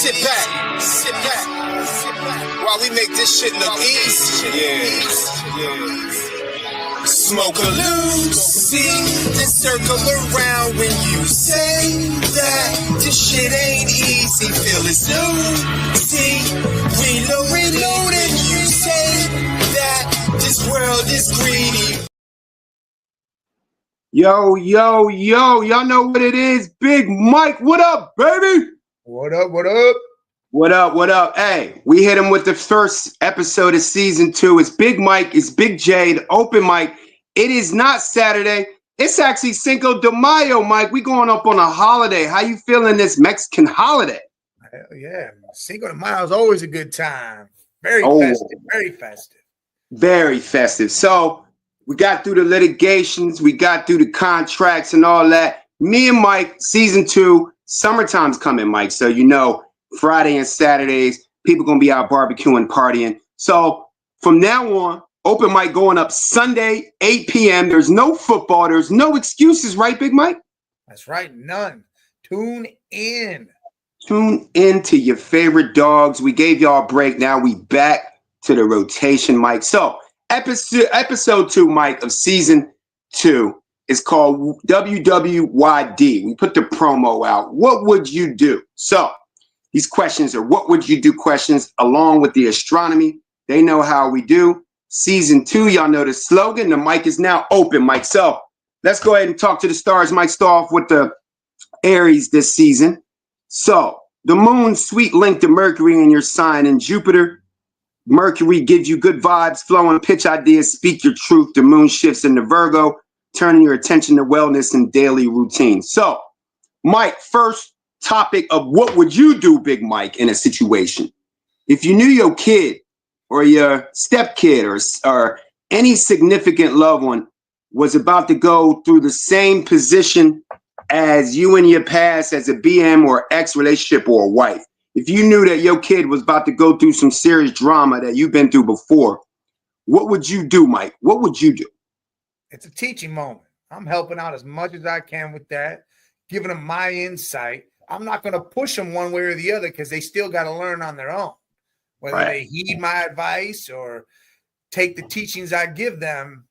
Sit back, sit back, while we make this shit look easy. Yeah. Smoke a Lucy, then circle around when you say that this shit ain't easy. Feel it's Lucy, reload, and you say that this world is greedy. Yo, y'all know what it is. Big Mike, what up, baby? What up? What up? Hey, we hit him with the first episode of season 2. It's Big Mike, it's Big J, the open mic. It is not Saturday. It's actually Cinco de Mayo, Mike. We going up on a holiday. How you feeling this Mexican holiday? Hell yeah. Cinco de Mayo is always a good time. Very festive. Very festive. So we got through the litigations. We got through the contracts and all that. Me and Mike, season 2, summertime's coming, Mike. So you know, Friday and Saturdays, people going to be out barbecuing, partying. So from now on, open mic going up Sunday, 8 p.m. There's no football. There's no excuses, right, Big Mike? That's right. None. Tune in. Tune in to your favorite dogs. We gave y'all a break. Now we back to the rotation, Mike. So episode 2, Mike, of season 2 is called W.W.Y.D. We put the promo out. What would you do? So these questions are what would you do questions along with the astronomy. They know how we do. Season 2, y'all know the slogan. The mic is now open, Mike. So let's go ahead and talk to the stars. Mike, start off with the Aries this season. So the moon, sweet link to Mercury in your sign and Jupiter. Mercury gives you good vibes, flowing pitch ideas, speak your truth. The moon shifts into Virgo, turning your attention to wellness and daily routine. So, Mike, first topic of what would you do, Big Mike, in a situation? If you knew your kid or your stepkid or any significant loved one was about to go through the same position as you in your past as a BM or ex relationship or a wife, if you knew that your kid was about to go through some serious drama that you've been through before, what would you do, Mike? What would you do? It's a teaching moment. I'm helping out as much as I can with that, giving them my insight. I'm not going to push them one way or the other because they still got to learn on their own. Whether they heed my advice or take the teachings I give them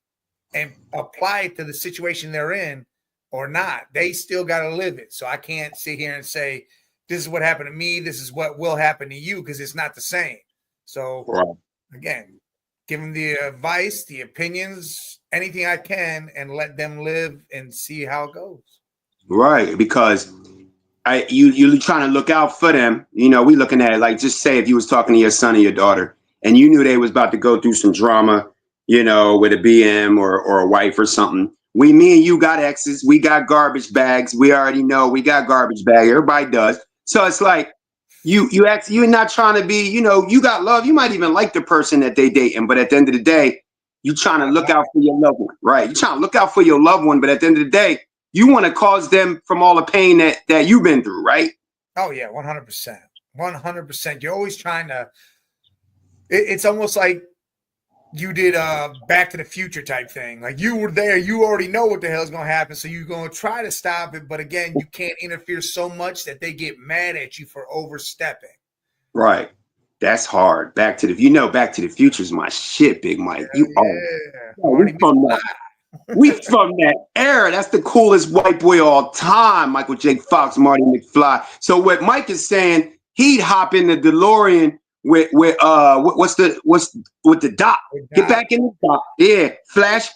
and apply it to the situation they're in or not, they still got to live it. So I can't sit here and say, this is what happened to me. This is what will happen to you because it's not the same. So again, give them the advice, the opinions, anything I can, and let them live and see how it goes. Right, because you're trying to look out for them. You know, we looking at it like, just say if you was talking to your son or your daughter and you knew they was about to go through some drama, you know, with a BM or a wife or something. Me and you got exes. We got garbage bags. We already know we got garbage bag. Everybody does. So it's like you're not trying to be, you know, you got love. You might even like the person that they dating, but at the end of the day, you're trying to look out for your loved one, right? You're trying to look out for your loved one, but at the end of the day, you want to cause them from all the pain that you've been through, right? Oh yeah, 100%. 100%. You're always trying to. It's almost like you did Back to the Future type thing. Like you were there, you already know what the hell's going to happen. So you're going to try to stop it. But again, you can't interfere so much that they get mad at you for overstepping. Right. That's hard. Back to the Future is my shit, Big Mike. We from that era. That's the coolest white boy of all time. Michael J. Fox, Marty McFly. So what Mike is saying, he'd hop in the DeLorean with the doc. Get back in the doc. Yeah. Flash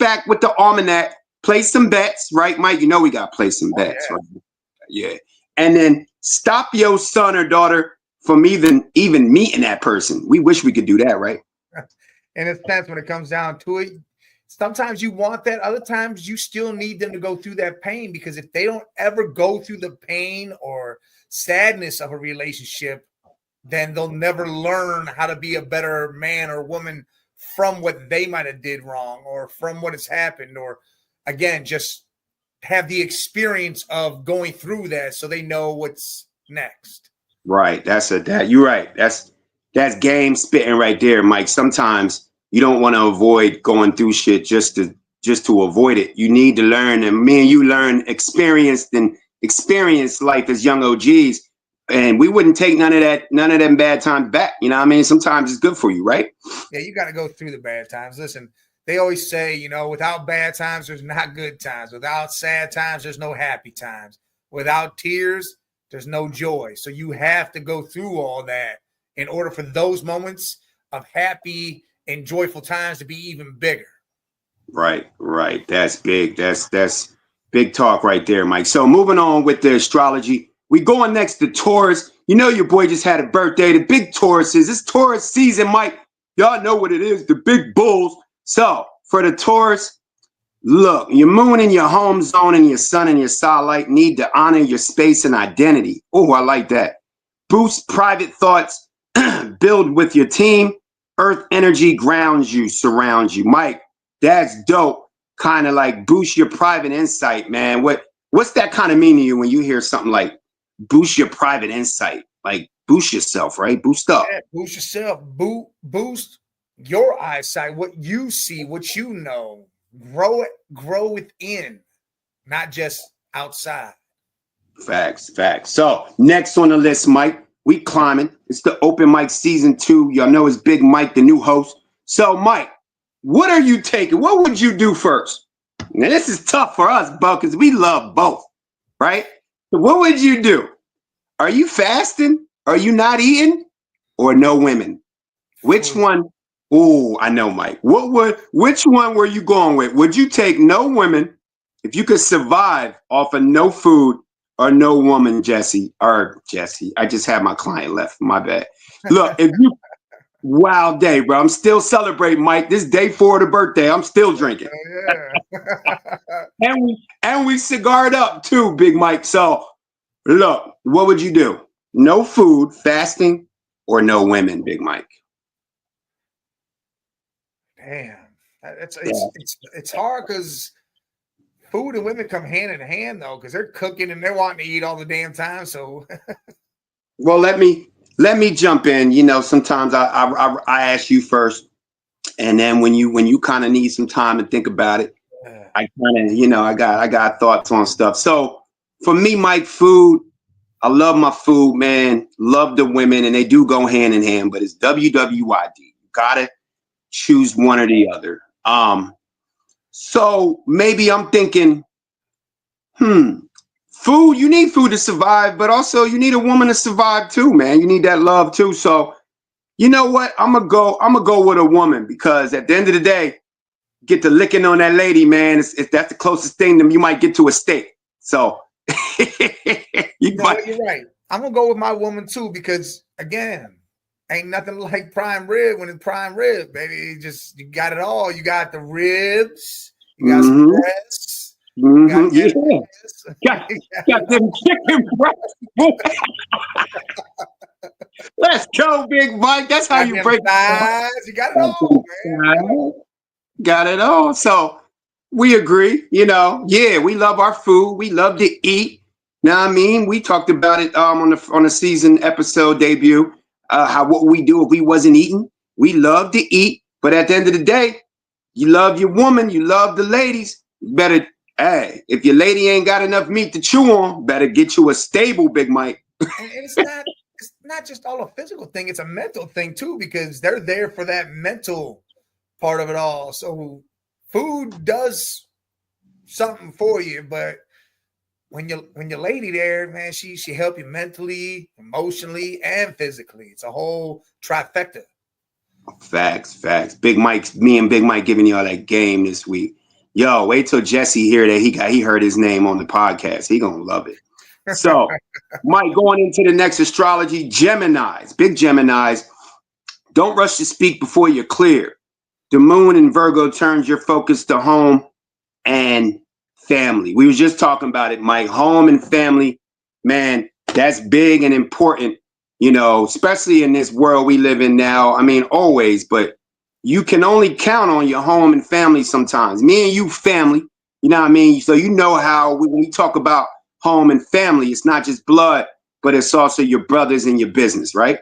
back with the almanac. Play some bets, right, Mike? You know we got to play some bets, right? Yeah. And then stop your son or daughter from even meeting that person. We wish we could do that, right? And it's sense when it comes down to it. Sometimes you want that. Other times you still need them to go through that pain, because if they don't ever go through the pain or sadness of a relationship, then they'll never learn how to be a better man or woman from what they might have did wrong or from what has happened, or again, just have the experience of going through that so they know what's next. Right. You're right. That's game spitting right there, Mike. Sometimes you don't want to avoid going through shit just to avoid it. You need to learn, and me and you learn experienced life as young OGs. And we wouldn't take none of them bad times back. You know what I mean? Sometimes it's good for you, right? Yeah, you got to go through the bad times. Listen, they always say, without bad times, there's not good times. Without sad times, there's no happy times. Without tears, there's no joy. So you have to go through all that in order for those moments of happy and joyful times to be even bigger. Right. That's big. That's big talk right there, Mike. So moving on with the astrology, we going next to Taurus. You know your boy just had a birthday. The big Taurus is it's Taurus season, Mike. Y'all know what it is, the big bulls. So for the Taurus, look, your moon and your home zone and your sun and your satellite need to honor your space and identity. Oh, I like that. Boost private thoughts, build with your team. Earth energy grounds you, surrounds you. Mike, that's dope. Kind of like boost your private insight, man. What's that kind of mean to you when you hear something like boost your private insight? Like boost yourself, right? Boost up. Yeah, boost yourself. Boost your eyesight, what you see, what you know. Grow within, not just outside. Facts. So next on the list, Mike, we climbing. It's the Open Mic Season 2. Y'all know it's Big Mike, the new host. So, Mike, what are you taking? What would you do first? Now, this is tough for us, Bo, because we love both, right? So what would you do? Are you fasting? Are you not eating? Or no women? Which one? Oh, I know, Mike. Which one were you going with? Would you take no women if you could survive off of no food or no woman, Jesse? I just had my client left. My bad. Look, if you wild day, bro. I'm still celebrating, Mike. This day 4 of the birthday. I'm still drinking. Yeah. and we cigared up too, Big Mike. So look, what would you do? No food, fasting, or no women, Big Mike? Damn. It's hard because food and women come hand in hand though, because they're cooking and they're wanting to eat all the damn time. So well, let me jump in. You know, sometimes I ask you first, and then when you kind of need some time to think about it, I kind of I got thoughts on stuff. So for me, Mike, food. I love my food, man. Love the women, and they do go hand in hand. But it's WWYD. You gotta choose one or the other. So maybe I'm thinking, food, you need food to survive, but also you need a woman to survive too, man. You need that love too. So you know what? I'm gonna go with a woman because at the end of the day, get to licking on that lady, man. If that's the closest thing that you might get to a steak. So you're right. I'm gonna go with my woman too, because again, ain't nothing like prime rib when it's prime rib, baby. You got it all. You got the ribs, you got some breasts, you got them chicken breasts. Let's go, Big Mike. That's how you break thighs. You got it all, man. Got it all. So we agree, we love our food. We love to eat. Now, I mean, we talked about it on the season episode debut. What we do if we wasn't eating. We love to eat, but at the end of the day, you love your woman, you love the ladies. You better, if your lady ain't got enough meat to chew on, better get you a stable, Big Mike. And it's not just all a physical thing; it's a mental thing too, because they're there for that mental part of it all. So food does something for you, but when your lady there, man, she help you mentally, emotionally, and physically. It's a whole trifecta. Facts. Me and Big Mike giving y'all that game this week. Yo, wait till Jesse hear that he heard his name on the podcast. He gonna love it. So, Mike, going into the next astrology, Geminis, big Geminis. Don't rush to speak before you're clear. The moon in Virgo turns your focus to home and family. We was just talking about it, Mike. Home and family, man, that's big and important, especially in this world we live in now. I mean, always, but you can only count on your home and family sometimes. Me and you, family, you know what I mean? So you know how when we talk about home and family, it's not just blood, but it's also your brothers and your business, right?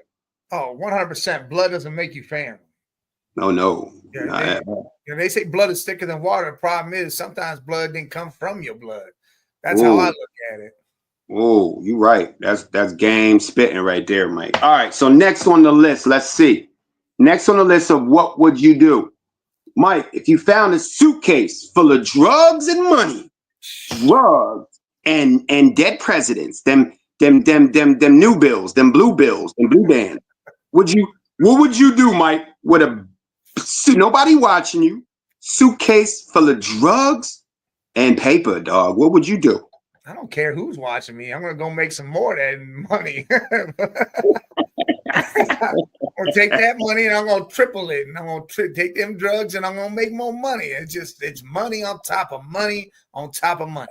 Oh, 100%. Blood doesn't make you family. No. They say blood is thicker than water. The problem is sometimes blood didn't come from your blood. That's how I look at it. Oh, you right. That's game spitting right there, Mike. All right. So next on the list, let's see. Next on the list of what would you do, Mike? If you found a suitcase full of drugs and money, drugs and dead presidents, them new bills, them blue bills, them blue bands. What would you do, Mike? With a nobody watching you, suitcase full of drugs and paper, dog. What would you do? I don't care who's watching me. I'm gonna go make some more of that money. I'm gonna take that money and I'm gonna triple it, and I'm gonna take them drugs and I'm gonna make more money. It's money on top of money on top of money.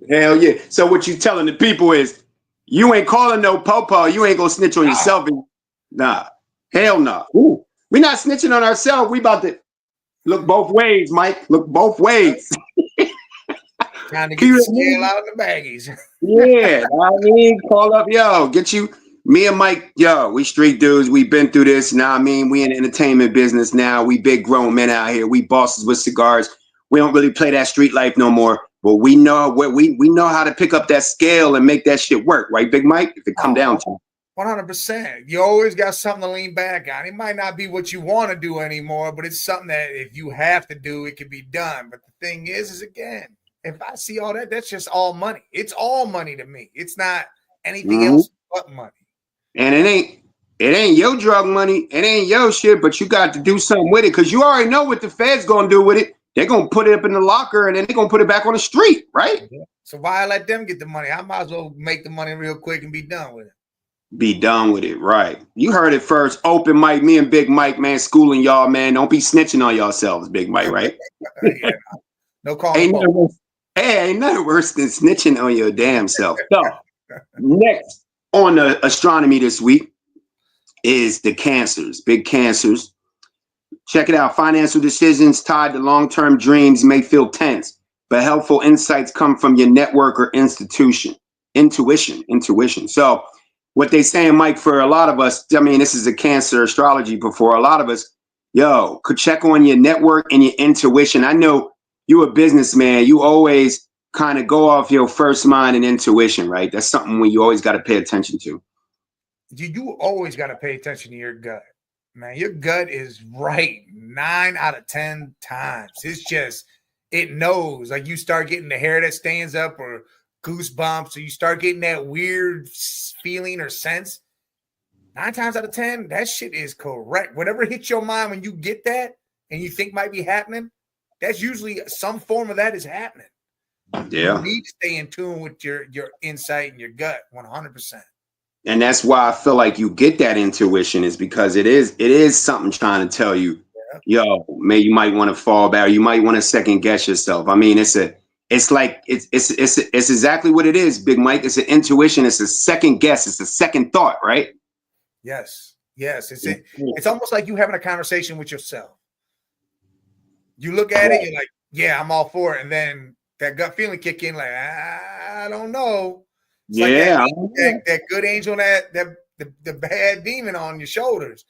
Hell yeah! So what you telling the people is, you ain't calling no popo. You ain't gonna snitch on yourself. Nah, hell no. Ooh, we not snitching on ourselves. We about to look both ways, Mike. Look both ways. Trying to get the scale out of the baggies. Yeah, I mean, call up, yo, get you. Me and Mike, yo, we street dudes. We been through this. Now, I mean, we in the entertainment business now. We big grown men out here. We bosses with cigars. We don't really play that street life no more. But we know where we know how to pick up that scale and make that shit work, right, Big Mike? If it come down to it. 100%. You always got something to lean back on. It might not be what you want to do anymore, but it's something that if you have to do, it can be done. But the thing is again, if I see all that, that's just all money. It's all money to me. It's not anything else but money. And it ain't your drug money. It ain't your shit, but you got to do something with it because you already know what the Fed's gonna do with it. They're gonna put it up in the locker and then they're gonna put it back on the street, right? So why let them get the money? I might as well make the money real quick and be done with it. Be done with it, right? You heard it first. Open mic, me and Big Mike, man, schooling y'all, man. Don't be snitching on yourselves, Big Mike, right? Yeah, no calling. Ain't nothing worse than snitching on your damn self. So next on the astronomy this week is the cancers, big cancers. Check it out. Financial decisions tied to long-term dreams may feel tense, but helpful insights come from your network or institution. Intuition. So what they saying, Mike, for a lot of us, I mean, this is a cancer astrology, but for a lot of us, yo, could check on your network and your intuition. I know you a businessman. You always kind of go off your first mind and intuition, right? That's something you always got to pay attention to. You always got to pay attention to your gut, man. Your gut is right 9 out of 10 times. It's just, it knows. Like you start getting the hair that stands up or goosebumps, or you start getting that weird feeling or sense. 9 times out of 10, that shit is correct. Whatever hits your mind when you get that and you think might be happening, that's usually some form of that is happening. Yeah. You need to stay in tune with your insight and your gut 100%. And that's why I feel like you get that intuition, is because it is something trying to tell you, yo, man, you might want to fall back. You might want to second guess yourself. I mean, it's exactly what it is, Big Mike. It's an intuition. It's a second guess. It's a second thought, right? Yes. It's almost like you having a conversation with yourself. You look at it, you're like, yeah, I'm all for it. And then that gut feeling kick in, like, I don't know. It's like that good angel, the bad demon on your shoulders.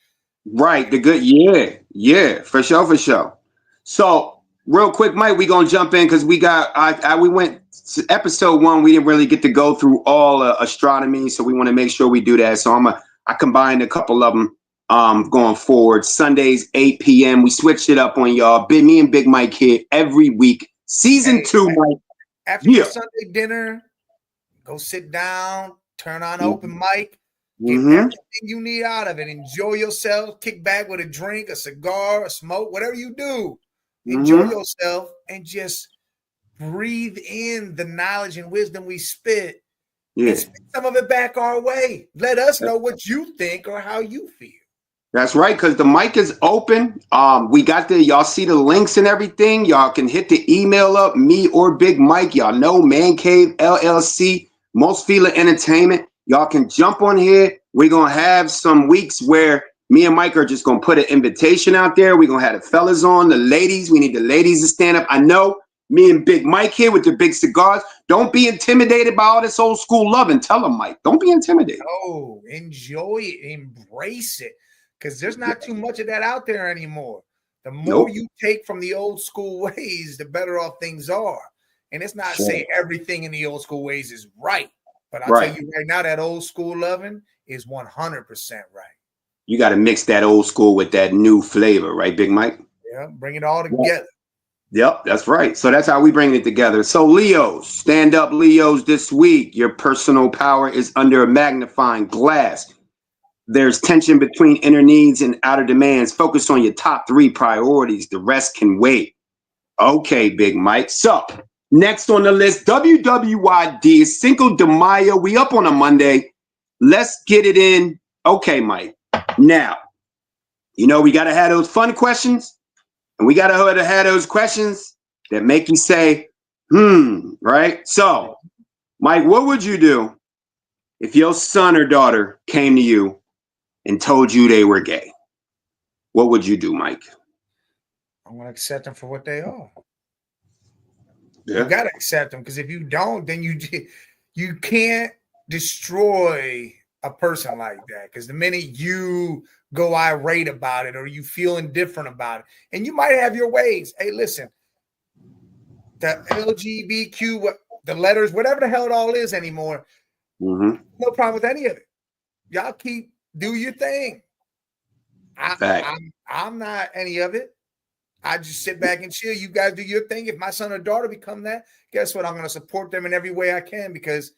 Right. The good. Yeah. For sure. So real quick, Mike, we gonna jump in because we went to episode 1. We didn't really get to go through all astronomy, so we want to make sure we do that. So I combined a couple of them going forward. Sundays 8 p.m. We switched it up on y'all. Me and Big Mike here every week. Season 2, Mike. After your Sunday dinner, go sit down, turn on Open Mic, get everything you need out of it. Enjoy yourself, kick back with a drink, a cigar, a smoke, whatever you do. Enjoy yourself and just breathe in the knowledge and wisdom we spit. And spit some of it back our way. Let us know what you think or how you feel. That's right, because the mic is open. We got y'all see the links and everything. Y'all can hit the email up, me or Big Mike. Y'all know Man Cave LLC, Most Feeling Entertainment. Y'all can jump on here. We're going to have some weeks where me and Mike are just going to put an invitation out there. We're going to have the fellas on, the ladies. We need the ladies to stand up. I know me and Big Mike here with the big cigars. Don't be intimidated by all this old school love, and tell them, Mike, don't be intimidated. Oh, enjoy it. Embrace it. Because there's not too much of that out there anymore. The more you take from the old school ways, the better off things are. And it's not saying everything in the old school ways is right. But I'll tell you right now, that old school loving is 100% right. You right now, that old school loving is 100% right. You got to mix that old school with that new flavor, right, Big Mike? Yeah, bring it all together. Yep, that's right. So that's how we bring it together. So Leos, stand up Leos this week. Your personal power is under a magnifying glass. There's tension between inner needs and outer demands. Focus on your top 3 priorities. The rest can wait. Okay, Big Mike. So next on the list, W.W.Y.D is Cinco de Mayo. We up on a Monday. Let's get it in. Okay, Mike. Now, we got to have those fun questions. And we got to have those questions that make you say, right? So, Mike, what would you do if your son or daughter came to you and told you they were gay? What would you do, Mike? I'm going to accept them for what they are. Yeah. You got to accept them, because if you don't, then you can't destroy a person like that. Because the minute you go irate about it or you feel indifferent about it, and you might have your ways. Hey, listen, the LGBTQ, the letters, whatever the hell it all is anymore, no problem with any of it. Y'all do your thing. I'm not any of it. I just sit back and chill. You guys do your thing. If my son or daughter become that, guess what? I'm going to support them in every way I can, because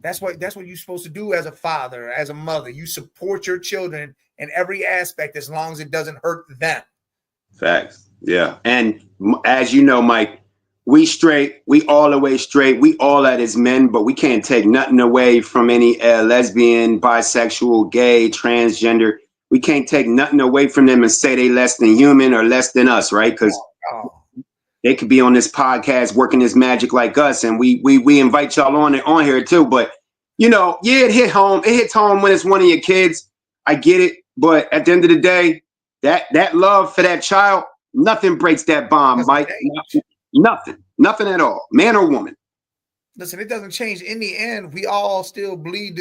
that's what you're supposed to do as a father, as a mother. You support your children in every aspect as long as it doesn't hurt them. Facts. Yeah. And as you know, Mike, we straight, we all the way straight. We all that as men, but we can't take nothing away from any lesbian, bisexual, gay, transgender. We can't take nothing away from them and say they less than human or less than us, right? Because they could be on this podcast working this magic like us, and we invite y'all on here too. But it hit home. It hits home when it's one of your kids. I get it, but at the end of the day, that love for that child, nothing breaks that bond, Mike. Nothing at all, man or woman. Listen, it doesn't change. In the end, we all still bleed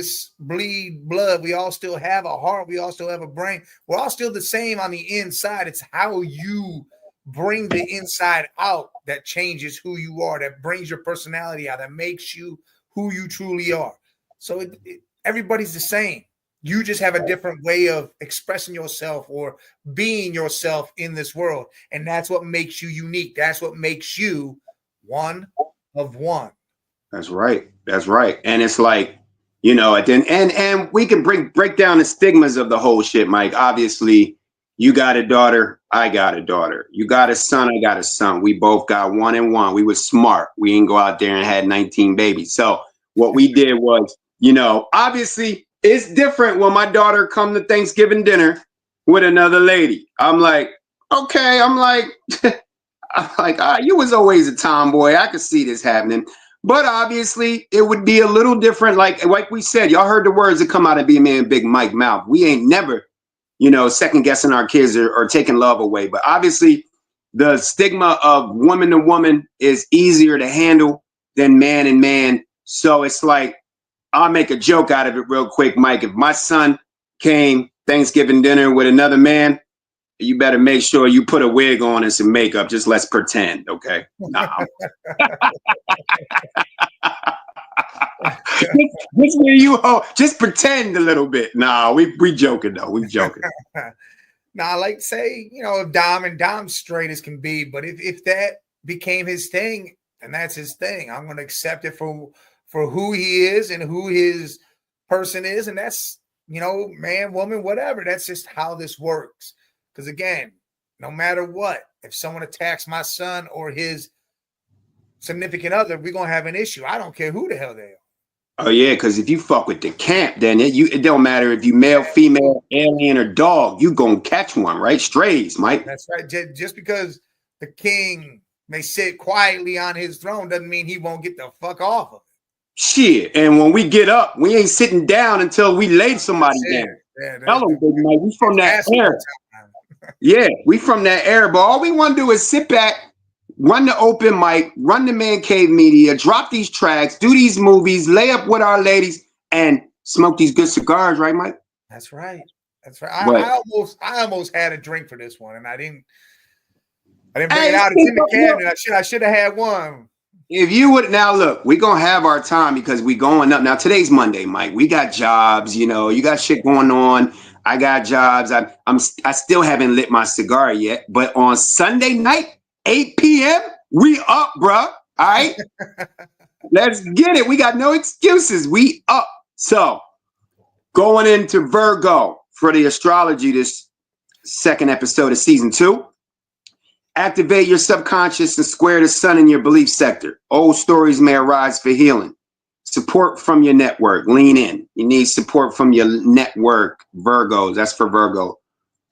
blood. We all still have a heart. We all still have a brain. We're all still the same on the inside. It's how you bring the inside out that changes who you are, that brings your personality out, that makes you who you truly are. So everybody's the same. You just have a different way of expressing yourself or being yourself in this world. And that's what makes you unique. That's what makes you one of one. That's right. That's right. And it's like, and we can break down the stigmas of the whole shit, Mike. Obviously, you got a daughter. I got a daughter. You got a son. I got a son. We both got 1 and 1. We were smart. We didn't go out there and had 19 babies. So what we did was, obviously it's different when my daughter come to Thanksgiving dinner with another lady. I'm like, okay. I'm like, you was always a tomboy. I could see this happening. But obviously, it would be a little different. Like we said, y'all heard the words that come out of B-Man Big Mike mouth. We ain't never, second guessing our kids or taking love away. But obviously, the stigma of woman to woman is easier to handle than man and man. So it's like, I'll make a joke out of it real quick, Mike. If my son came Thanksgiving dinner with another man, you better make sure you put a wig on and some makeup. Just let's pretend, okay? No. This where you just pretend a little bit. No, we joking though. We joking. Now, like say, if Dom's straight as can be, but if that became his thing, and that's his thing, I'm going to accept it for who he is and who his person is, and that's man, woman, whatever. That's just how this works. Because again, no matter what, if someone attacks my son or his significant other, we're gonna have an issue. I don't care who the hell they are. Oh yeah, because if you fuck with the camp, then it don't matter if you male, female, alien, or dog. You gonna catch one, right? Strays, Mike. That's right. Just because the king may sit quietly on his throne doesn't mean he won't get the fuck off of it. Shit, and when we get up, we ain't sitting down until we laid somebody down. Tell them, baby, Mike, we from that era. Yeah, we from that era, but all we want to do is sit back, run the open mic, run the Man Cave Media, drop these tracks, do these movies, lay up with our ladies, and smoke these good cigars, right, Mike? That's right. That's right. I almost had a drink for this one, and I didn't bring it out. It's in the cabinet. I should have had one. If you would now look, we're gonna have our time because we going up. Now today's Monday, Mike. We got jobs, you got shit going on. I got jobs. I still haven't lit my cigar yet. But on Sunday night, 8 p.m., we up, bruh. All right. Let's get it. We got no excuses. We up. So going into Virgo for the astrology, this second episode of season 2. Activate your subconscious and square the sun in your belief sector. Old stories may arise for healing. Support from your network. Lean in. You need support from your network. Virgos. That's for Virgo.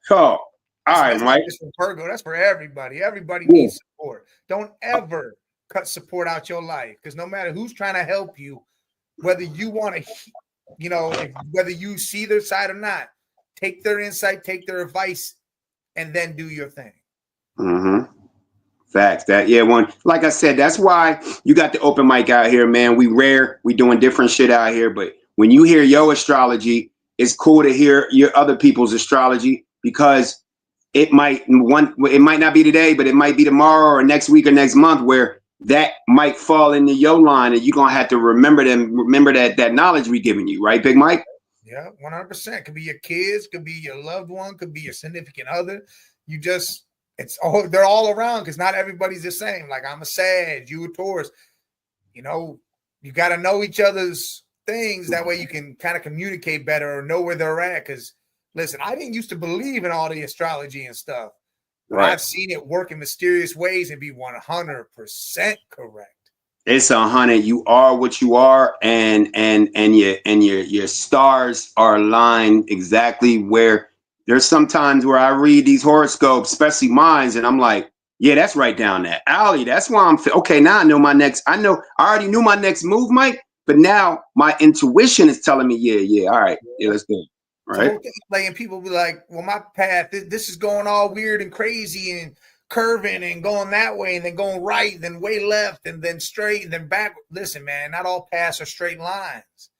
So, all right, Mike. That's for Virgo. That's for everybody. Everybody needs support. Don't ever cut support out your life, because no matter who's trying to help you, whether you want to, whether you see their side or not, take their insight, take their advice, and then do your thing. Mm-hmm. Facts. Like I said, that's why you got the open mic out here, man. We doing different shit out here, but when you hear your astrology, it's cool to hear your other people's astrology, because it might not be today, but it might be tomorrow or next week or next month where that might fall into your line, and you're gonna have to remember that knowledge we giving you, right, Big Mike? Yeah, 100%. Could be your kids, could be your loved one, could be your significant other. They're all around, because not everybody's the same. Like, I'm a Sag, you a Taurus. You got to know each other's things. That way you can kind of communicate better or know where they're at. Because, listen, I didn't used to believe in all the astrology and stuff. But I've seen it work in mysterious ways and be 100% correct. It's 100. You are what you are, and your stars are aligned exactly where. There's sometimes where I read these horoscopes, especially mine, and I'm like, yeah, that's right down that alley. That's why okay. Now I know I already knew my next move, Mike, but now my intuition is telling me, yeah, all right, yeah, let's do it. Right. So, and people be like, well, my path, this is going all weird and crazy and curving and going that way and then going right, then way left and then straight and then back. Listen, man, not all paths are straight lines.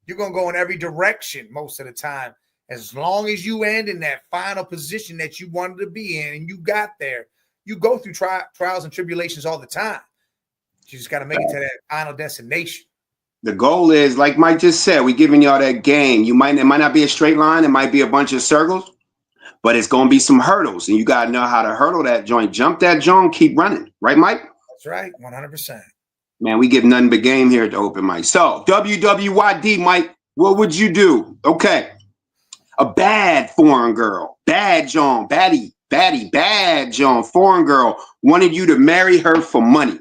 You're going to go in every direction most of the time. As long as you end in that final position that you wanted to be in and you got there, you go through trials and tribulations all the time. You just got to make it to that final destination. The goal is, like Mike just said, we're giving y'all that game. It might not be a straight line. It might be a bunch of circles, but it's going to be some hurdles. And you got to know how to hurdle that joint, jump that joint, keep running. Right, Mike? That's right. 100%. Man, we give nothing but game here at the open mic. So, W.W.Y.D, Mike, what would you do? Okay. A bad foreign girl, bad John, baddie, bad John, foreign girl wanted you to marry her for money.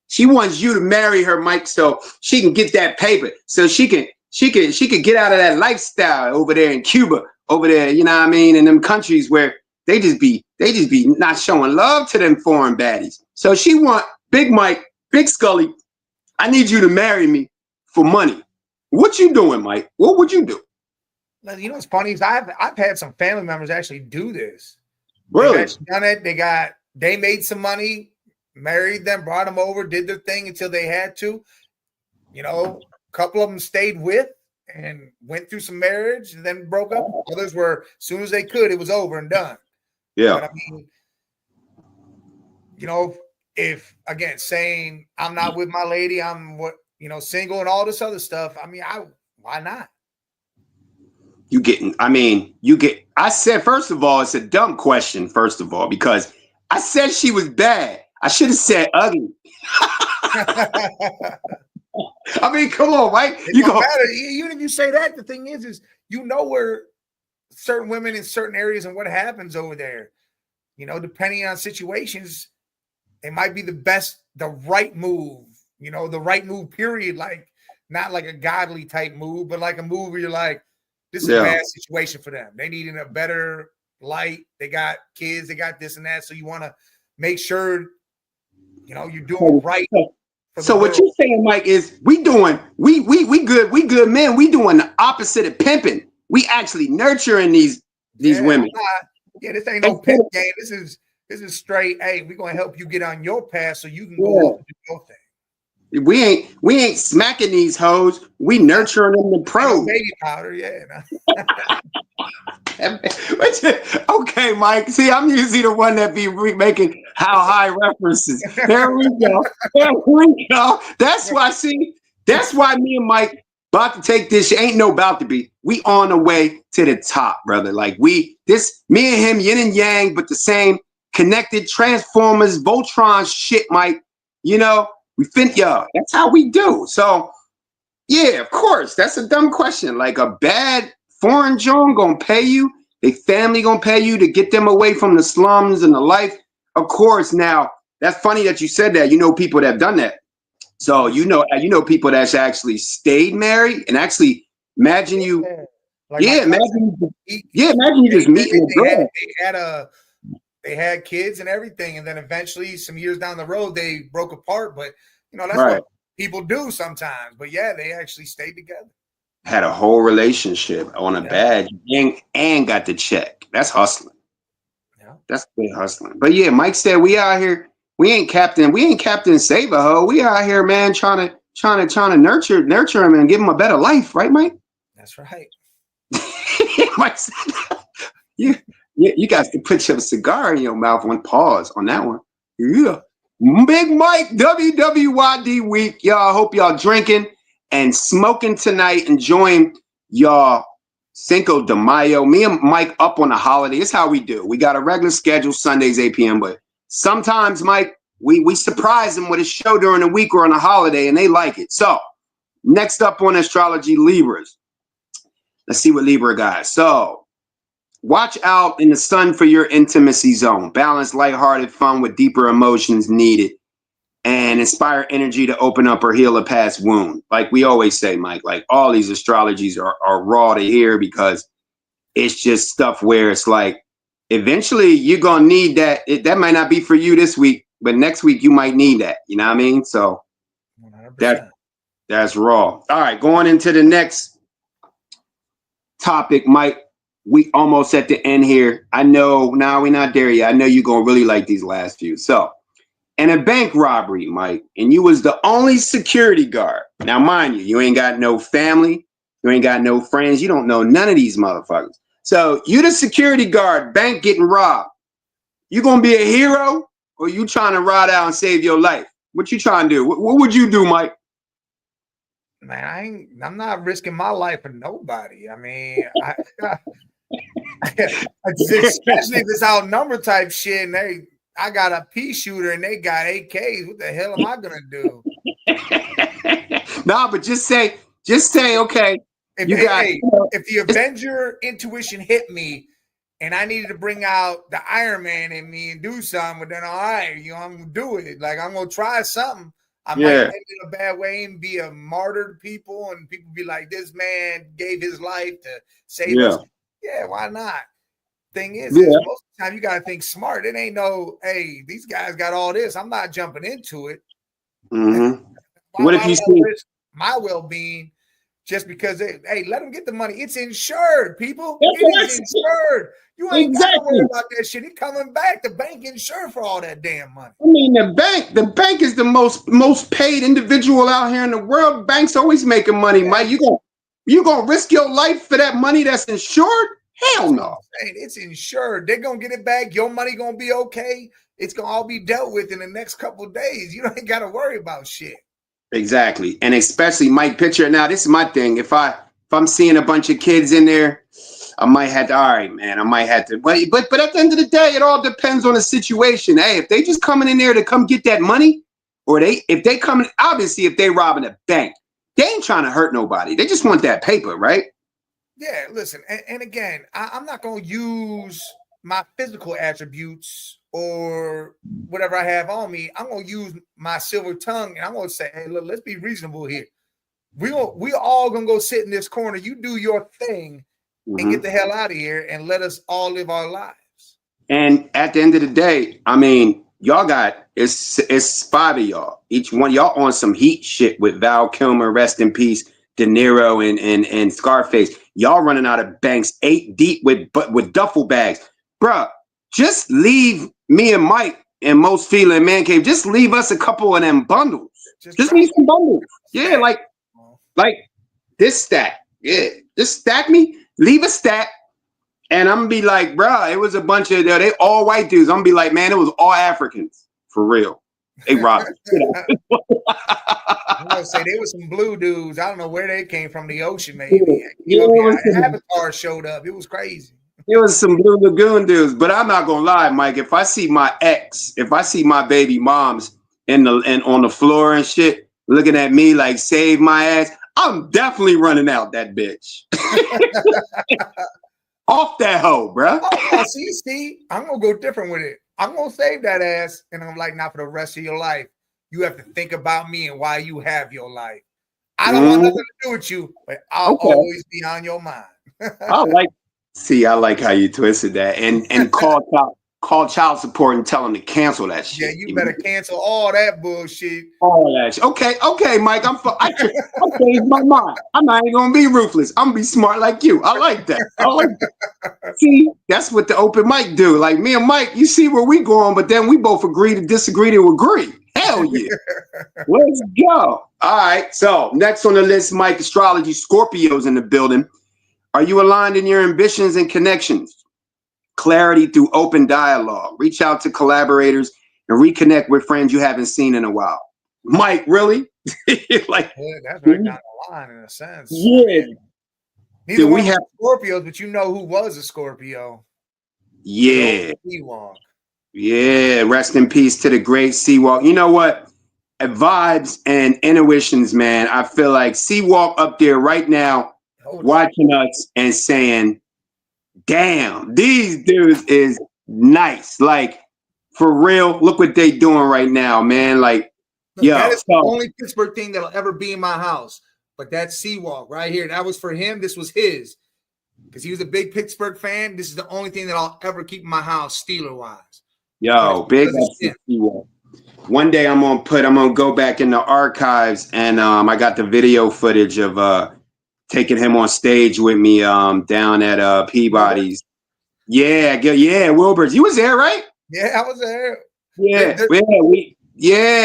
She wants you to marry her, Mike, so she can get that paper, so she can get out of that lifestyle over there in Cuba, over there, you know what I mean, in them countries where they just be not showing love to them foreign baddies. So she want Big Mike, Big Scully, I need you to marry me for money. What you doing, Mike? What would you do? You know what's funny is I've had some family members actually do this. Really? They've done it. They made some money, married them, brought them over, did their thing until they had to. A couple of them stayed with and went through some marriage and then broke up. Others were, as soon as they could, it was over and done. Yeah. But I mean, if again saying I'm not with my lady, I'm single and all this other stuff. I mean, why not? I said, first of all, it's a dumb question, first of all, because I said she was bad. I should have said ugly. I mean, come on, right? Even if you say that, the thing is where certain women in certain areas and what happens over there, depending on situations, it might be the right move, the right move, period. Like, not like a godly type move, but like a move where you're like, this is a bad situation for them. They need a better light. They got kids. They got this and that. So you want to make sure, you're doing right. So what you're saying, Mike, is we good men. We doing the opposite of pimping. We actually nurturing these women. This ain't no pimp game. This is straight. Hey, we're gonna help you get on your path so you can go do your thing. We ain't smacking these hoes. We nurturing them to pro. Baby powder, yeah. Okay, Mike. See, I'm usually the one that be making how high references. There we go. There we go. That's why. See, that's why me and Mike about to take this. Ain't no about to be. We on the way to the top, brother. Like me and him, yin and yang, but the same connected Transformers, Voltron shit, Mike. You know, we think, yo, that's how we do. So, yeah, of course, that's a dumb question. Like a bad foreign Joan gonna pay you, they family gonna pay you to get them away from the slums and the life. Of course, now that's funny that you said that. You know people that have done that. So you know people that's actually stayed married and actually imagine you, like my cousin, imagine you just meeting a girl. They had kids and everything, and then eventually, some years down the road, they broke apart. But you know, that's what people do sometimes. But yeah, they actually stayed together. Had a whole relationship on a badge and got the check. That's hustling. Yeah. That's good hustling. But yeah, Mike said we out here. We ain't Captain Save a Ho. We out here, man, trying to nurture him and give him a better life, right, Mike? That's right. Mike said, you guys can put your cigar in your mouth on pause on that one. Yeah. Big Mike W.W.Y.D week. Y'all, hope y'all drinking and smoking tonight, enjoying y'all Cinco de Mayo. Me and Mike up on a holiday. It's how we do. We got a regular schedule, Sundays, 8 p.m. But sometimes, Mike, we surprise them with a show during the week or on a holiday, and they like it. So next up on astrology, Libras. Let's see what Libra got. So watch out in the sun for your intimacy zone. Balance, lighthearted fun with deeper emotions needed. And inspire energy to open up or heal a past wound. Like we always say, Mike, like all these astrologies are raw to hear because it's just stuff where it's like, eventually you're going to need that. That might not be for you this week, but next week you might need that. You know what I mean? So 100%. That's raw. All right, going into the next topic, Mike. We almost at the end here. I know, we're not there yet. I know you're going to really like these last few. So, and a bank robbery, Mike, and you was the only security guard. Now, mind you ain't got no family, you ain't got no friends, you don't know none of these motherfuckers. So you the security guard, bank getting robbed. You gonna be a hero, or you trying to ride out and save your life? What you trying to do? What would you do, Mike? Man, I'm not risking my life for nobody. I mean, especially if it's outnumber type shit, and I got a pea shooter and they got AKs. What the hell am I gonna do? Nah, but just say, okay. If the Avenger intuition hit me and I needed to bring out the Iron Man in me and do something, then all right, I'm gonna do it. Like I'm gonna try something. I might end in a bad way and be a martyr to people, and people be like, "This man gave his life to save us." Yeah, why not? Thing is most of the time you gotta think smart. It ain't no, hey, these guys got all this. I'm not jumping into it. Mm-hmm. What if you see my well-being just because let them get the money? It's insured, people. It is insured. You ain't got to worry about that shit. It's coming back. The bank insured for all that damn money. I mean, the bank is the most paid individual out here in the world. Banks always making money, Mike. You gonna risk your life for that money that's insured? Hell no. It's insured. They're gonna get it back. Your money gonna be okay. It's gonna all be dealt with in the next couple of days. You ain't gotta worry about shit. Exactly. And especially, Mike, picture now. This is my thing. If I'm seeing a bunch of kids in there, I might have to. All right, man. I might have to. But at the end of the day, it all depends on the situation. Hey, if they just coming in there to come get that money, or if they coming, obviously, if they robbing a bank, they ain't trying to hurt nobody. They just want that paper, right? Yeah, listen, and again, I'm not going to use my physical attributes or whatever I have on me. I'm going to use my silver tongue, and I'm going to say, hey, look, let's be reasonable here. We all going to go sit in this corner. You do your thing and get the hell out of here and let us all live our lives. And at the end of the day, I mean, y'all got, it's 5 of y'all. Each one, y'all on some heat shit with Val Kilmer, rest in peace, De Niro and Scarface. Y'all running out of banks 8 deep with duffel bags. Bruh, just leave me and Mike and Most Feeling Man Cave. Just leave us a couple of them bundles. Just leave some bundles. Yeah, like this stack. Yeah, just stack me. Leave a stack And I'm gonna be like, bro, it was a bunch of they all white dudes. I'm gonna be like, man, it was all Africans for real. They robbed the shit I'm gonna say there was some blue dudes. I don't know where they came from, the ocean maybe. Yeah, Avatar showed up. It was crazy. it was some Blue Lagoon dudes. But I'm not gonna lie, Mike. If I see my ex, if I see my baby moms and on the floor and shit, looking at me like save my ass, I'm definitely running out that bitch. Off that hoe, bro. Oh, see, I'm gonna go different with it. I'm gonna save that ass, and I'm like, not for the rest of your life. You have to think about me and why you have your life. I don't want nothing to do with you, but I'll always be on your mind. I like how you twisted that and call child support and tell them to cancel that shit. Yeah, you better cancel all that bullshit. All that shit. Okay, Mike. I changed my mind. I'm not even gonna be ruthless. I'm gonna be smart like you. I like that. See, that's what the open mic do. Like me and Mike, you see where we going, but then we both agree to disagree to agree. Hell yeah. Let's go. All right. So next on the list, Mike, astrology, Scorpios in the building. Are you aligned in your ambitions and connections? Clarity through open dialogue. Reach out to collaborators and reconnect with friends you haven't seen in a while. Mike, really? Like, yeah, that's right down the line in a sense. Yeah. Neither one have Scorpios, but you know who was a Scorpio. Yeah. Yeah. Rest in peace to the great Seawalk. You know what? Vibes and intuitions, man. I feel like Seawalk up there right now watching us and saying, damn, these dudes is nice. Like, for real, look what they doing right now, man. Like, yo. That is the only Pittsburgh thing that'll ever be in my house. But that Seawalk right here, that was for him. This was his. Because he was a big Pittsburgh fan. This is the only thing that I'll ever keep in my house, Steeler-wise. Yo, big up to Seawalk. One day I'm gonna go back in the archives and I got the video footage of taking him on stage with me down at Peabody's. Yeah, Wilbur's. You was there, right? Yeah, I was there.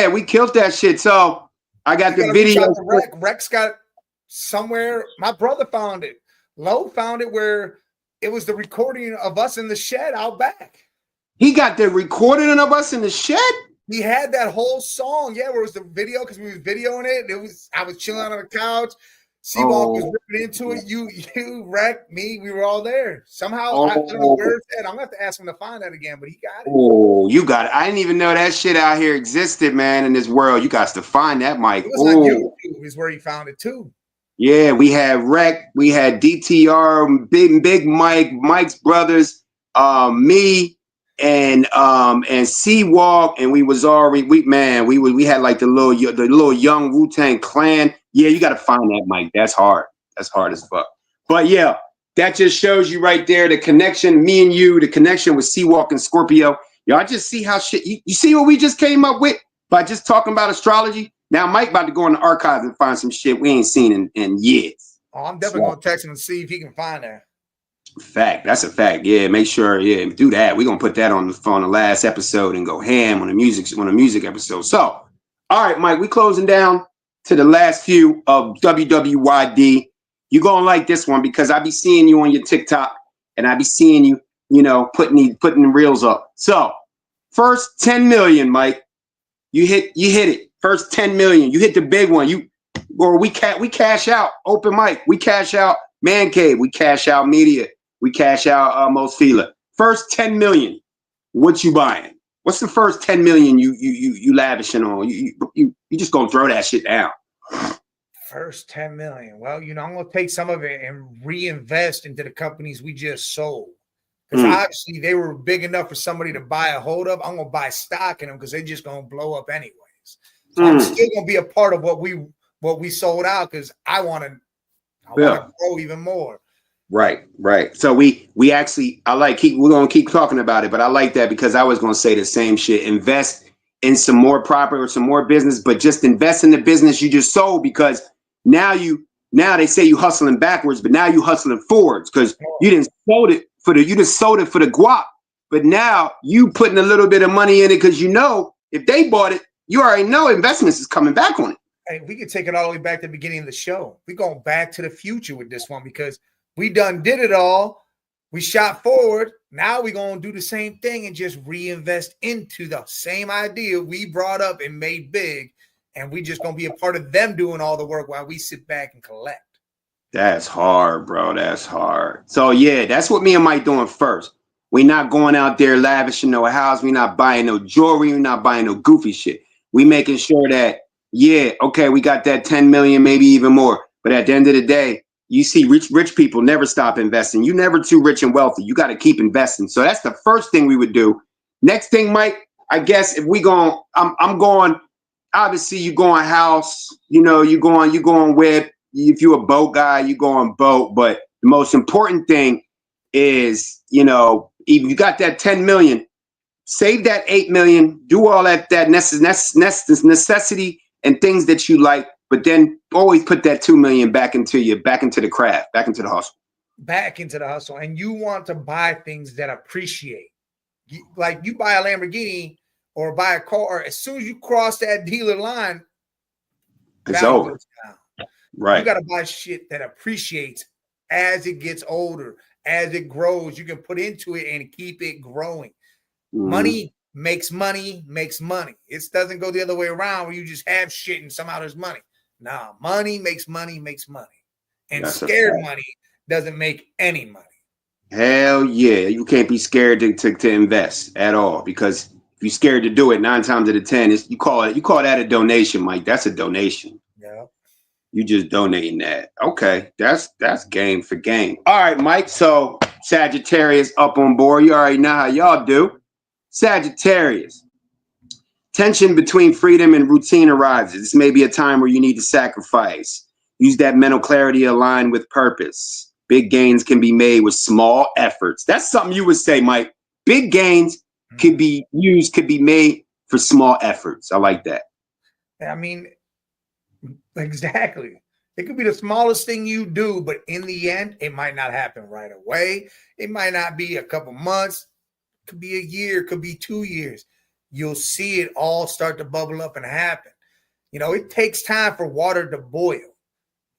We killed that shit. So I got the video. Rex got somewhere. My brother found it. Lowe found it where it was the recording of us in the shed out back. He got the recording of us in the shed? He had that whole song, where it was the video because we was videoing it. I was chilling on the couch. Seawalk was ripping into it. You, Rec, me, we were all there. Somehow, I don't know where it's at. I'm gonna have to ask him to find that again, but he got it. Oh, you got it. I didn't even know that shit out here existed, man, in this world. You got to find that, Mike. It was on YouTube is where he found it too. Yeah, we had Rec, we had DTR, Big Mike, Mike's brothers, me, and Seawalk, and we was already we had like the little young Wu-Tang Clan. Yeah, you got to find that, Mike. That's hard. That's hard as fuck. But yeah, that just shows you right there the connection, me and you, the connection with Seawalk and Scorpio. Yo, I just see how shit. You see what we just came up with by just talking about astrology. Now Mike about to go in the archives and find some shit we ain't seen in years. Oh, I'm definitely gonna text him and see if he can find that. Fact. That's a fact. Yeah, make sure. Yeah, do that. We're gonna put that on the last episode and go ham on the music episode. So, all right, Mike, we closing down to the last few of W.W.Y.D. You're gonna like this one because I be seeing you on your TikTok and I be seeing you, putting the reels up. So, first 10 million, Mike. You hit it. First 10 million. You hit the big one. We cash out Open Mic. We cash out Man Cave. We cash out Media. We cash out Most Fila. First 10 million. What you buying? What's the first 10 million you lavishing on? You just gonna throw that shit down. First 10 million. Well, I'm gonna take some of it and reinvest into the companies we just sold. Because obviously they were big enough for somebody to buy a hold of. I'm gonna buy stock in them because they're just gonna blow up anyways. So I'm still gonna be a part of what we sold out because I want to grow even more. Right. So we're gonna keep talking about it, but I like that because I was gonna say the same shit. Invest in some more property or some more business, but just invest in the business you just sold because now they say you hustling backwards, but now you hustling forwards because you just sold it for the guap, but now you putting a little bit of money in it because if they bought it, you already know investments is coming back on it. Hey, we could take it all the way back to the beginning of the show. We're going back to the future with this one because we done did it all. We shot forward. Now we're going to do the same thing and just reinvest into the same idea we brought up and made big. And we just going to be a part of them doing all the work while we sit back and collect. That's hard, bro. That's hard. So yeah, that's what me and Mike doing first. We not going out there lavishing no house. We not buying no jewelry. We not buying no goofy shit. We making sure that, yeah, okay, we got that 10 million, maybe even more. But at the end of the day, you see rich people never stop investing. You never too rich and wealthy. You got to keep investing. So that's the first thing we would do. Next thing, Mike, I guess if we going, I'm going, obviously you going house, you know, you going whip. If you're a boat guy, you go on boat. But the most important thing is, you know, if you got that 10 million, save that 8 million, do all that necessity and things that you like, but then always put that 2 million back into the craft, back into the hustle. Back into the hustle. And you want to buy things that appreciate. Like you buy a Lamborghini or buy a car, as soon as you cross that dealer line, it's over. Right. You got to buy shit that appreciates as it gets older, as it grows. You can put into it and keep it growing. Money makes money. It doesn't go the other way around where you just have shit and somehow there's money. Nah, money makes money. And that's scared money doesn't make any money. Hell yeah. You can't be scared to invest at all, because if you're scared to do it, 9 times out of 10, you call that a donation, Mike. That's a donation. Yeah. You just donating that. Okay, that's game for game. All right, Mike. So Sagittarius up on board. You already know how y'all do. Sagittarius. Tension between freedom and routine arises. This may be a time where you need to sacrifice. Use that mental clarity aligned with purpose. Big gains can be made with small efforts. That's something you would say, Mike. Big gains could be made for small efforts. I like that. I mean, exactly. It could be the smallest thing you do, but in the end, it might not happen right away. It might not be a couple months. It could be a year. It could be 2 years. You'll see it all start to bubble up and happen. You know, it takes time for water to boil.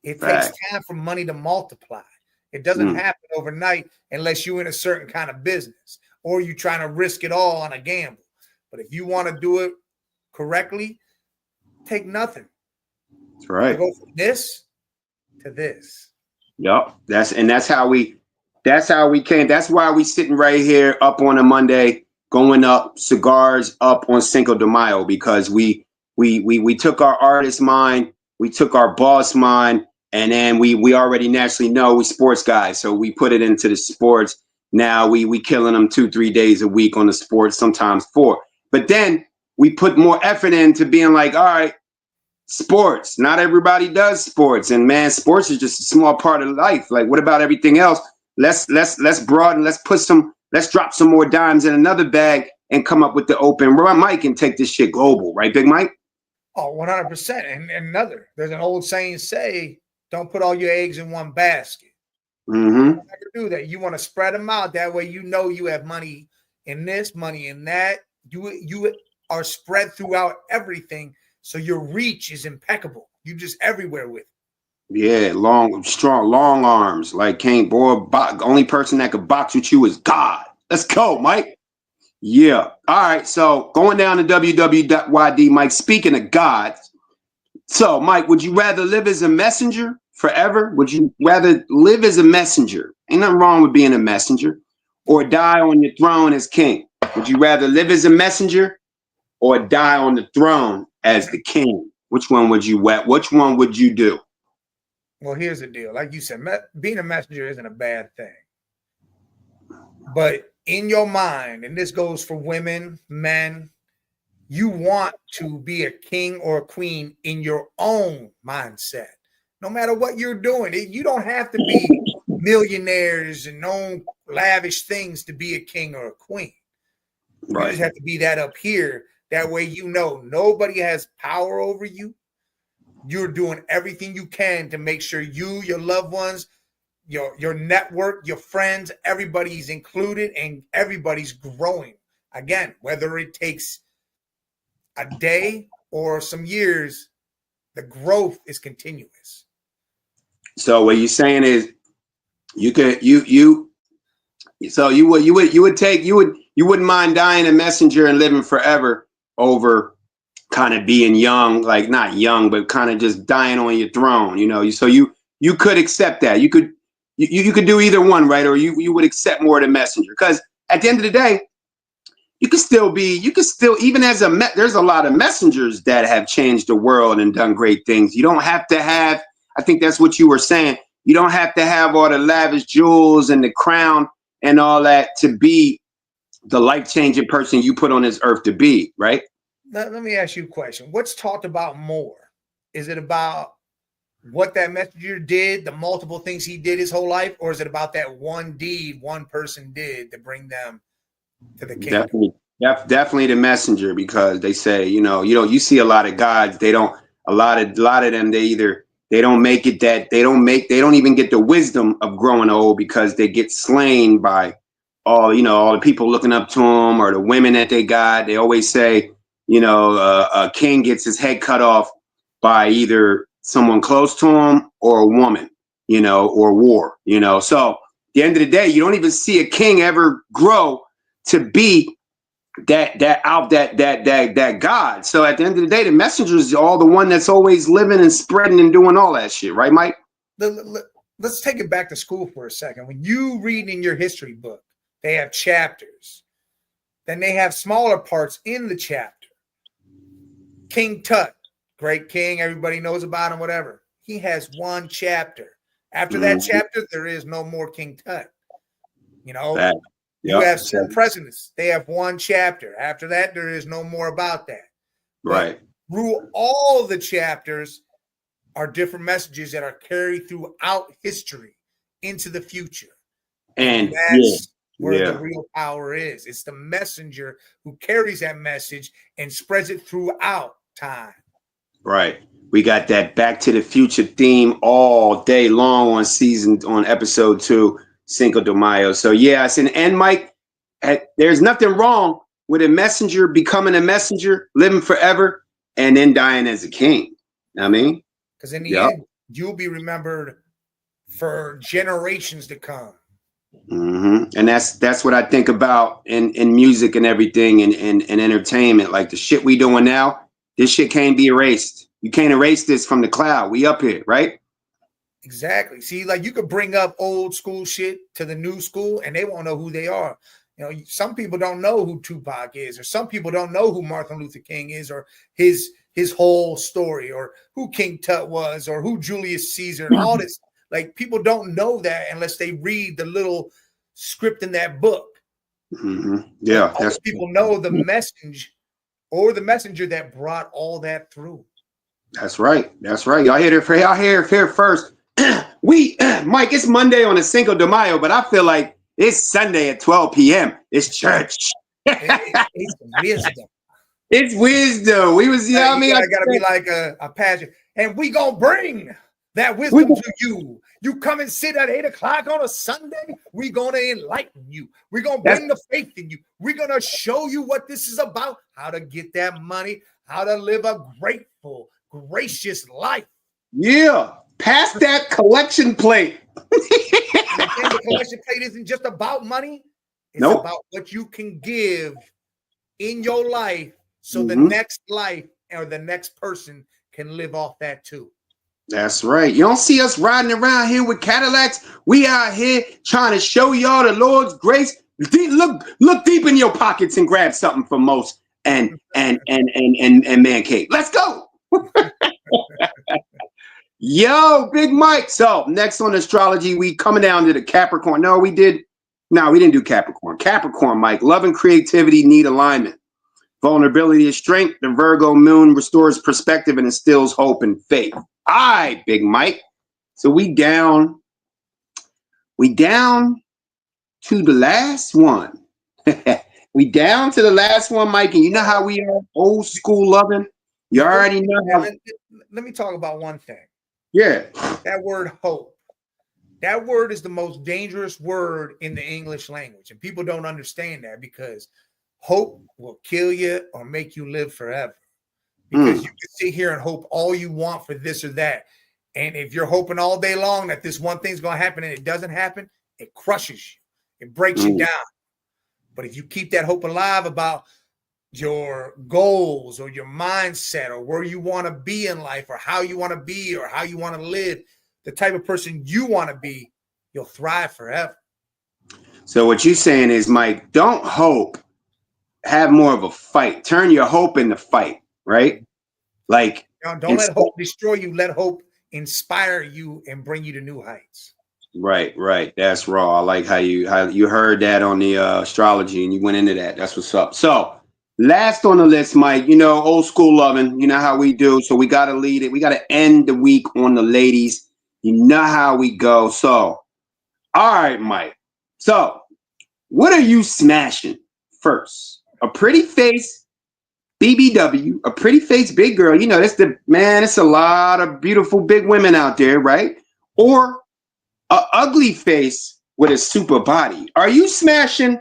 It takes time for money to multiply. It doesn't happen overnight unless you're in a certain kind of business or you're trying to risk it all on a gamble. But if you want to do it correctly, take nothing. That's right. Go from this to this. Yep. That's how we came. That's why we sitting right here up on a Monday, going up cigars up on Cinco de Mayo, because we took our artist mind, we took our boss mind, and then we already naturally know we sports guys, so we put it into the sports. Now we killing them 2-3 days a week on the sports, sometimes 4. But then we put more effort into being like, all right, sports. Not everybody does sports, and man, sports is just a small part of life. Like, what about everything else? Let's broaden. Let's drop some more dimes in another bag and come up with the open mic and take this shit global, right, Big Mike? Oh, 100%. And another, there's an old saying, don't put all your eggs in one basket. Mm-hmm. Never do that. You want to spread them out. That way, you know you have money in this, money in that. You are spread throughout everything. So your reach is impeccable. You just everywhere with it. Yeah, strong, long arms. Like only person that could box with you is God. Let's go, Mike. Yeah. All right. So going down to W.W.Y.D, Mike. Speaking of God, so Mike, would you rather live as a messenger forever? Would you rather live as a messenger? Ain't nothing wrong with being a messenger, or die on your throne as king? Would you rather live as a messenger or die on the throne as the king? Which one would you do? Well, here's the deal. Like you said, being a messenger isn't a bad thing. But in your mind, and this goes for women, men, you want to be a king or a queen in your own mindset. No matter what you're doing, you don't have to be millionaires and own lavish things to be a king or a queen. Right. You just have to be that up here. That way, you know, nobody has power over you. You're doing everything you can to make sure you, your loved ones, your network, your friends, everybody's included and everybody's growing. Again, whether it takes a day or some years, the growth is continuous. So what you're saying is you So you wouldn't mind dying a messenger and living forever over kind of being young, like not young, but kind of just dying on your throne, So you could accept that. You could do either one, right? Or you would accept more of the messenger, because at the end of the day, you could still even as there's a lot of messengers that have changed the world and done great things. You don't have to have. I think that's what you were saying. You don't have to have all the lavish jewels and the crown and all that to be the life-changing person you put on this earth to be, right? Let me ask you a question. What's talked about more? Is it about what that messenger did, the multiple things he did his whole life, or is it about that one deed one person did to bring them to the kingdom? Definitely the messenger, because they say, you see a lot of gods, a lot of them, they don't make it, that they don't even get the wisdom of growing old, because they get slain by all the people looking up to them, or the women that they got. They always say, a king gets his head cut off by either someone close to him or a woman, or war, So at the end of the day, you don't even see a king ever grow to be that God. So at the end of the day, the messenger is all the one that's always living and spreading and doing all that shit, right, Mike? Let's take it back to school for a second. When you read in your history book, they have chapters. Then they have smaller parts in the chapter. King Tut, great king, everybody knows about him, whatever. He has one chapter. After that chapter, there is no more King Tut. You have certain presidents. They have one chapter. After that, there is no more about that. Right. But through all the chapters are different messages that are carried throughout history into the future. And that's where the real power is. It's the messenger who carries that message and spreads it throughout time. Right. We got that Back to the Future theme all day long on episode 2, Cinco de Mayo. So and Mike, there's nothing wrong with a messenger becoming a messenger, living forever, and then dying as a king. I mean, because in the end, you'll be remembered for generations to come. Mm-hmm. And that's what I think about in music and everything, and entertainment. Like the shit we doing now, this shit can't be erased. You can't erase this from the cloud. We up here, right? Exactly. See, like you could bring up old school shit to the new school and they won't know who they are. Some people don't know who Tupac is, or some people don't know who Martin Luther King is, or his whole story, or who King Tut was, or who Julius Caesar, and all this. Like, people don't know that unless they read the little script in that book. Mm-hmm. Yeah, that's people know the message or the messenger that brought all that through. That's right. That's right. Y'all hear it here first. Mike, it's Monday on a Cinco de Mayo, but I feel like it's Sunday at 12 p.m. It's church. It's wisdom. It's wisdom. I gotta be like a pageant, and we gonna bring that wisdom to you. You come and sit at 8 o'clock on a Sunday. We're gonna enlighten you. We're gonna bring the faith in you. We're gonna show you what this is about, how to get that money, how to live a grateful, gracious life. Yeah. Pass that collection plate. The collection plate isn't just about money. It's about what you can give in your life so the next life or the next person can live off that too. That's right. You don't see us riding around here with Cadillacs. We out here trying to show y'all the Lord's grace. Look deep in your pockets and grab something from Most and Man Cave. Let's go. Yo, Big Mike. So next on astrology, we coming down to the Capricorn. We didn't do Capricorn. Capricorn, Mike. Love and creativity need alignment. Vulnerability is strength. The Virgo moon restores perspective and instills hope and faith. All right, Big Mike. So we down to the last one. We down to the last one, Mike. And you know how we are, old school loving. You already know how. Let me talk about one thing. Yeah. That word hope. That word is the most dangerous word in the English language. And people don't understand that, because hope will kill you or make you live forever. Because you can sit here and hope all you want for this or that. And if you're hoping all day long that this one thing's going to happen and it doesn't happen, it crushes It breaks you down. But if you keep that hope alive about your goals or your mindset or where you want to be in life or how you want to be or how you want to live, the type of person you want to be, you'll thrive forever. So what you're saying is, Mike, don't hope, have more of a fight. Turn your hope into fight, right? Like, don't let hope destroy you. Let hope inspire you and bring you to new heights. Right. That's raw. I like how you heard that on the astrology and you went into that. That's what's up. So last on the list, Mike, old school loving, you know how we do. So we got to lead it. We got to end the week on the ladies. You know how we go. So, all right, Mike. So what are you smashing first? A pretty face, BBW, a pretty face, big girl. It's a lot of beautiful big women out there, right? Or a ugly face with a super body. Are you smashing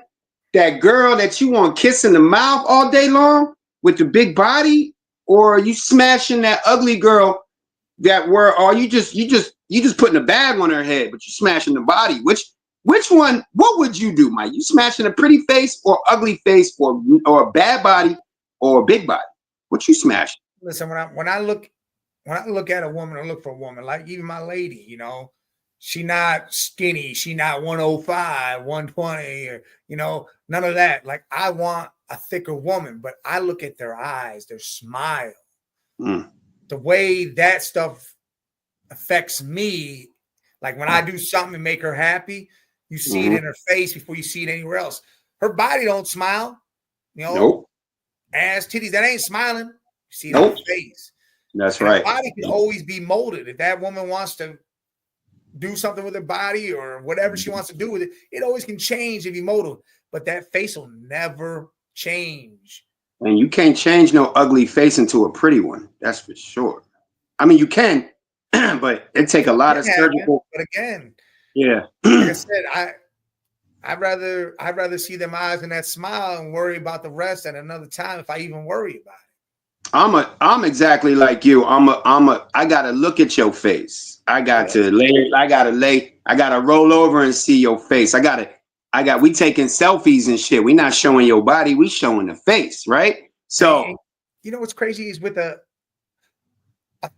that girl that you want kiss in the mouth all day long with the big body, or are you smashing that ugly girl or you just putting a bag on her head, but you smashing the body? Which one? What would you do, Mike? You smashing a pretty face or ugly face or a bad body or a big body? What you smashing? Listen, when I look at a woman or look for a woman, like even my lady, she not skinny. She not 105, 120, or, none of that. Like, I want a thicker woman, but I look at their eyes, their smile, the way that stuff affects me. Like when I do something and make her happy, you see it in her face before you see it anywhere else. Her body don't smile, Nope. Ass, titties, that ain't smiling. You see it Nope. in her face. That's and right. Her body can always be molded. If that woman wants to do something with her body or whatever she wants to do with it, it always can change if you mold it. But that face will never change. And you can't change no ugly face into a pretty one. That's for sure. I mean, you can, but it take a lot of surgical. But again, yeah. Like I said, I'd rather see them eyes and that smile and worry about the rest at another time if I even worry about it. I'm exactly like you. I gotta look at your face. I gotta roll over and see your face. We taking selfies and shit. We not showing your body, we showing the face, right? So and you know what's crazy is with a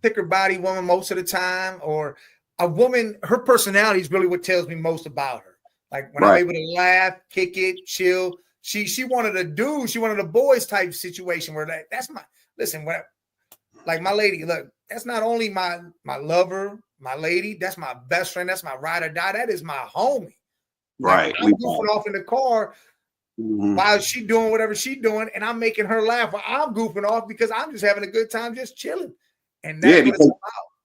thicker body woman most of the time, or a woman, her personality is really what tells me most about her. Like when I'm able to laugh, kick it, chill. She wanted a dude, she wanted a boys type situation where that's my listen, like my lady, look, that's not only my lover, my lady, that's my best friend, that's my ride or die, that is my homie. Right. I'm goofing off in the car while she doing whatever she's doing, and I'm making her laugh while I'm goofing off because I'm just having a good time, just chilling. And that's what it's about.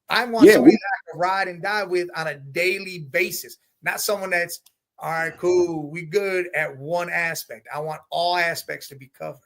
I want somebody that I can ride and die with on a daily basis, not someone that's all right, cool, we good at one aspect. I want all aspects to be covered.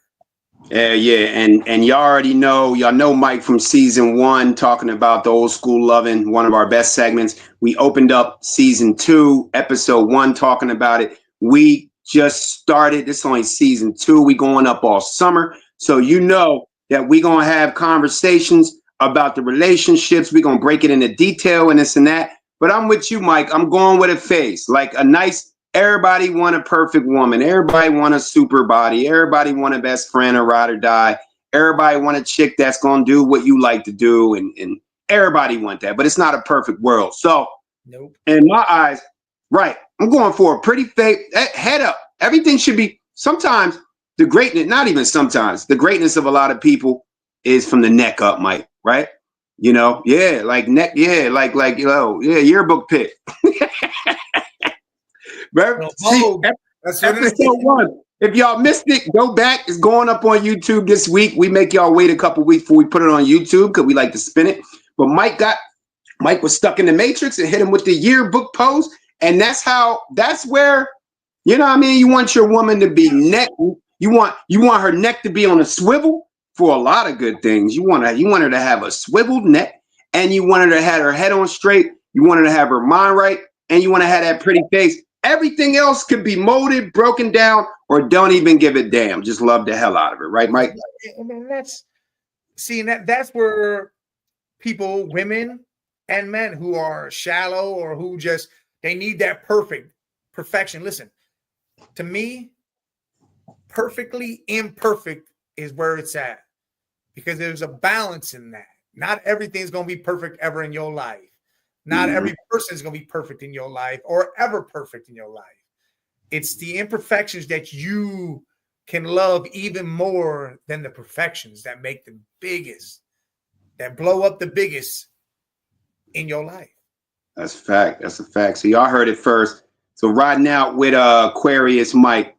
And y'all know Mike from season 1 talking about the old school loving, one of our best segments. We opened up season 2, episode 1, talking about it. We just started. This is only season 2. We going up all summer. So that we gonna have conversations about the relationships. We gonna break it into detail and this and that. But I'm with you, Mike. I'm going with a face, like a nice. Everybody want a perfect woman. Everybody want a super body. Everybody want a best friend or ride or die. Everybody want a chick that's going to do what you like to do. And everybody want that, but it's not a perfect world. So nope. In my eyes, right, I'm going for a pretty face, head up. Everything should be, sometimes the greatness, not even sometimes, the greatness of a lot of people is from the neck up, Mike, right? Like neck, yearbook pick. Episode 1. If y'all missed it, go back. It's going up on YouTube this week. We make y'all wait a couple weeks before we put it on YouTube because we like to spin it. But Mike was stuck in the matrix and hit him with the yearbook pose. And that's where, you want your woman to be neck. You want her neck to be on a swivel for a lot of good things. You want her to have a swiveled neck, and you want her to have her head on straight. You want her to have her mind right, and you want to have that pretty face. Everything else could be molded, broken down, or don't even give a damn. Just love the hell out of it, right, Mike? And that's where people, women and men who are shallow or who just they need that perfection. Listen, to me, perfectly imperfect is where it's at, because there's a balance in that. Not everything's going to be perfect ever in your life. Not every person is going to be perfect in your life or ever perfect in your life. It's the imperfections that you can love even more than the perfections that make the biggest, that blow up the biggest in your life. That's a fact. That's a fact. So y'all heard it first. So riding out with Aquarius Mike.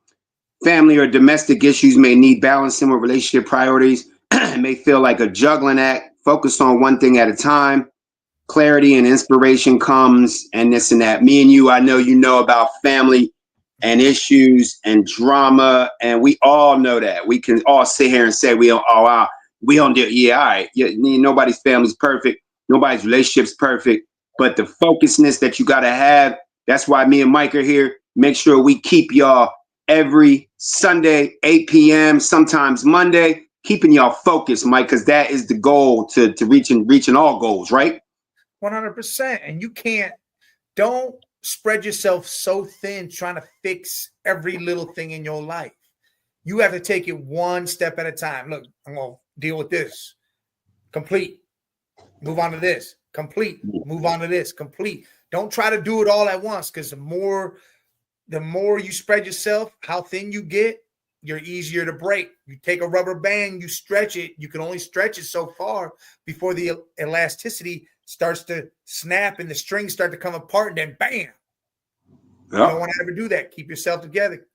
Family or domestic issues may need balancing with relationship priorities. It may feel like a juggling act. Focus on one thing at a time. Clarity and inspiration comes and this and that. Me and you, I know you know about family and issues and drama, and we all know that. We can all sit here and say we don't. Oh, wow, we don't do. Yeah, all right. Yeah, nobody's family's perfect. Nobody's relationship's perfect. But the focusedness that you got to have. That's why me and Mike are here. Make sure we keep y'all every Sunday, 8 p.m., sometimes Monday, keeping y'all focused, Mike, because that is the goal to reaching all goals, right? 100%. And don't spread yourself so thin trying to fix every little thing in your life. You have to take it one step at a time. Look, I'm going to deal with this. Complete. Move on to this. Complete. Move on to this. Complete. Don't try to do it all at once, because the more you spread yourself, how thin you get, you're easier to break. You take a rubber band, you stretch it. You can only stretch it so far before the elasticity starts to snap and the strings start to come apart, and then bam. Yep. You don't want to ever do that. Keep yourself together.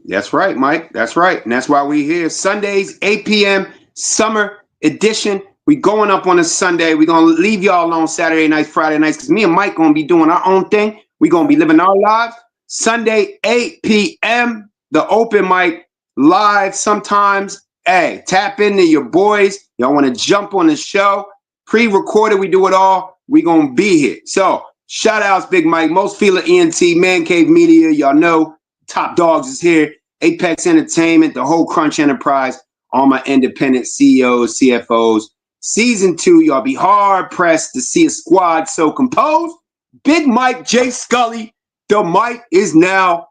That's right, Mike. That's right. And that's why we here Sundays, 8 p.m., summer edition. We going up on a Sunday. We're going to leave y'all alone Saturday nights, Friday nights, because me and Mike going to be doing our own thing. We're going to be living our lives. Sunday, 8 p.m., the open mic live sometimes. Hey, tap into your boys. Y'all want to jump on the show. Pre-recorded, we do it all. We going to be here. So, shout outs, Big Mike, Most Feel ENT, Man Cave Media. Y'all know Top Dogs is here. Apex Entertainment, the whole Crunch Enterprise. All my independent CEOs, CFOs. Season 2, y'all be hard-pressed to see a squad so composed. Big Mike, Jay Scully. The mic is now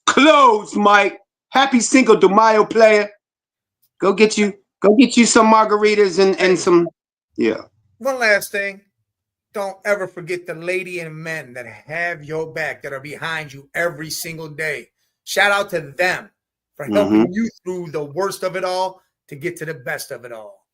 closed, Mike. Happy Cinco de Mayo, player. Go get you some margaritas and some, yeah. One last thing. Don't ever forget the lady and men that have your back, that are behind you every single day. Shout out to them for helping you through the worst of it all to get to the best of it all.